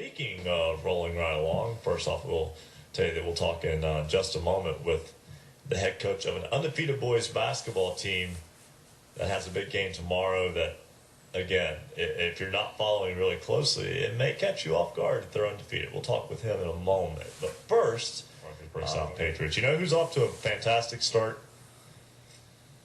Speaking of rolling right along, first off, we'll tell you that we'll talk in just a moment with the head coach of an undefeated boys basketball team that has a big game tomorrow that, again, if you're not following really closely, it may catch you off guard if they're undefeated. We'll talk with him in a moment. But first, South Patriots. You know who's off to a fantastic start?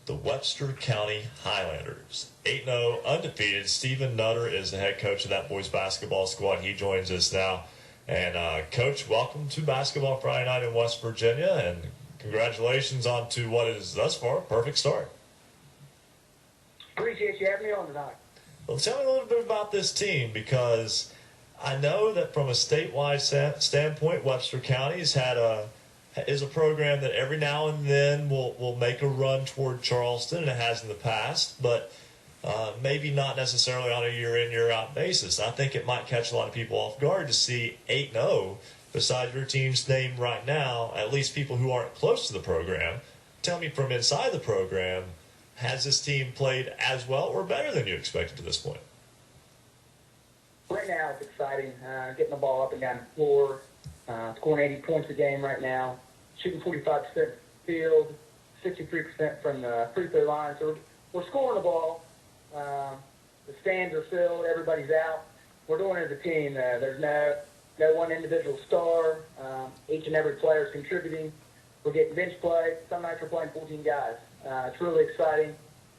The Webster County Highlanders. 8-0, undefeated. Stephen Nutter is the head coach of that boys basketball squad. He joins us now. And, Coach, welcome to Basketball Friday Night in West Virginia, and congratulations on to what is, thus far, a perfect start. Appreciate you having me on tonight. Well, tell me a little bit about this team, because I know that from a statewide standpoint, Webster County is a program that every now and then will make a run toward Charleston, and it has in the past, but maybe not necessarily on a year-in, year-out basis. I think it might catch a lot of people off guard to see 8-0 beside your team's name right now, at least people who aren't close to the program. Tell me, from inside the program, has this team played as well or better than you expected to this point? Right now, it's exciting. Getting the ball up and down the floor, scoring 80 points a game right now, shooting 45% field, 63% from the free throw line. So we're scoring the ball. The stands are filled. Everybody's out. We're doing it as a team. There's no one individual star. Each and every player is contributing. We're getting bench play. Some nights we're playing 14 guys. It's really exciting.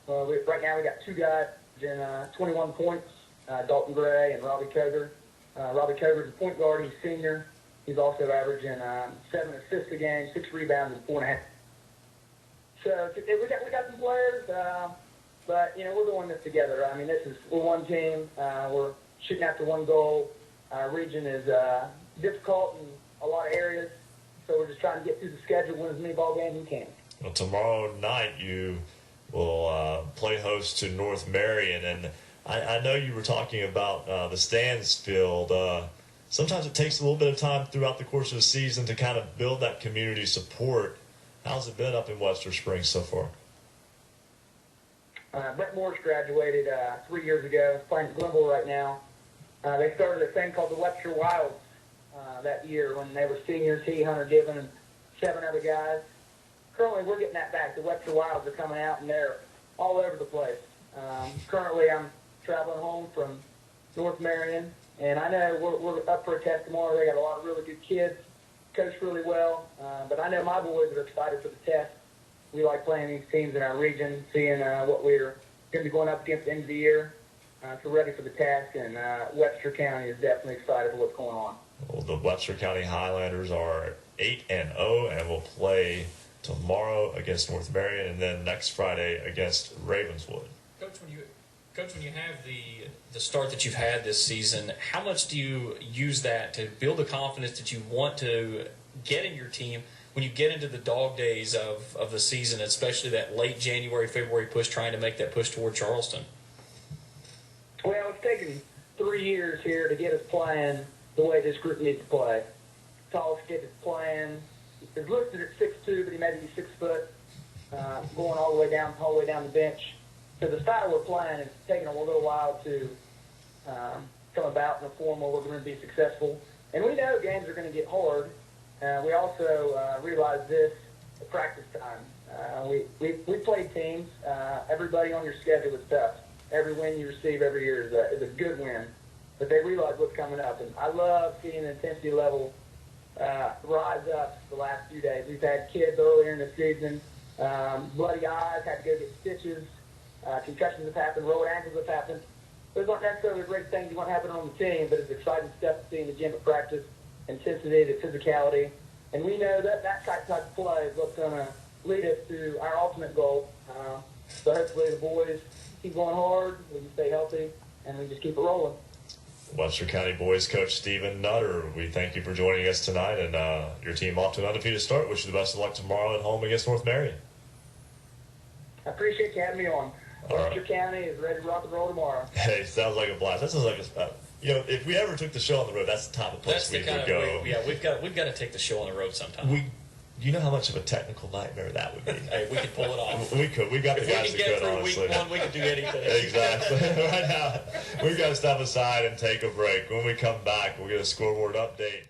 Right now we got two guys in 21 points, Dalton Gray and Robbie Coger. Robbie Coger's a point guard. He's senior. He's also averaging 7 assists a game, 6 rebounds, and 4.5. So we got some players, but we're doing this together. I mean, we're one team. We're shooting after one goal. Our region is difficult in a lot of areas, so we're just trying to get through the schedule, win as many ball games as we can. Well, tomorrow night you will play host to North Marion, and I know you were talking about the stands filled. Sometimes it takes a little bit of time throughout the course of the season to kind of build that community support. How's it been up in Webster Springs so far? Brett Morris graduated 3 years ago. He's playing at Glenville right now. They started a thing called the Webster Wilds that year when they were seniors. He, Hunter Given, and 7 other guys. Currently, we're getting that back. The Webster Wilds are coming out, and they're all over the place. Currently, I'm traveling home from North Marion, and I know we're up for a test tomorrow. They got a lot of really good kids, coach really well, but I know my boys are excited for the test. We like playing these teams in our region, seeing what we're going to be going up against at the end of the year. So ready for the task, and Webster County is definitely excited for what's going on. Well, the Webster County Highlanders are 8-0 and will play tomorrow against North Marion, and then next Friday against Ravenswood. Coach, when you have the start that you've had this season, how much do you use that to build the confidence that you want to get in your team when you get into the dog days of the season, especially that late January, February push, trying to make that push toward Charleston? Well, it's taken 3 years here to get us playing the way this group needs to play. Tallest kid is playing. He's listed at 6'2", but he may be 6 foot, going all the way down the bench. So the style we're playing is taking a little while to come about in a form where we're going to be successful. And we know games are going to get hard. We also realize this at practice time. We play teams. Everybody on your schedule is tough. Every win you receive every year is a good win. But they realize what's coming up. And I love seeing the intensity level rise up the last few days. We've had kids earlier in the season, bloody eyes, had to go get stitches, concussions have happened, rolled ankles have happened. Those aren't necessarily great things you want to happen on the team, but it's exciting stuff to see in the gym at practice, intensity, the physicality. And we know that type of play is what's going to lead us to our ultimate goal. So hopefully the boys keep going hard, we can stay healthy, and we just keep it rolling. Webster County boys coach Stephen Nutter, we thank you for joining us tonight, and your team off to an undefeated start. Wish you the best of luck tomorrow at home against North Marion. I appreciate you having me on. Webster County is ready to rock and roll tomorrow. Hey, sounds like a blast. That sounds like if we ever took the show on the road, that's the type of place we would go. We've got to take the show on the road sometime. You know how much of a technical nightmare that would be. Hey, we could pull it off. We could. We got If the we guys can that get could, through honestly. week 1, we could do anything. Exactly. Right now, we've got to step aside and take a break. When we come back, we'll get a scoreboard update.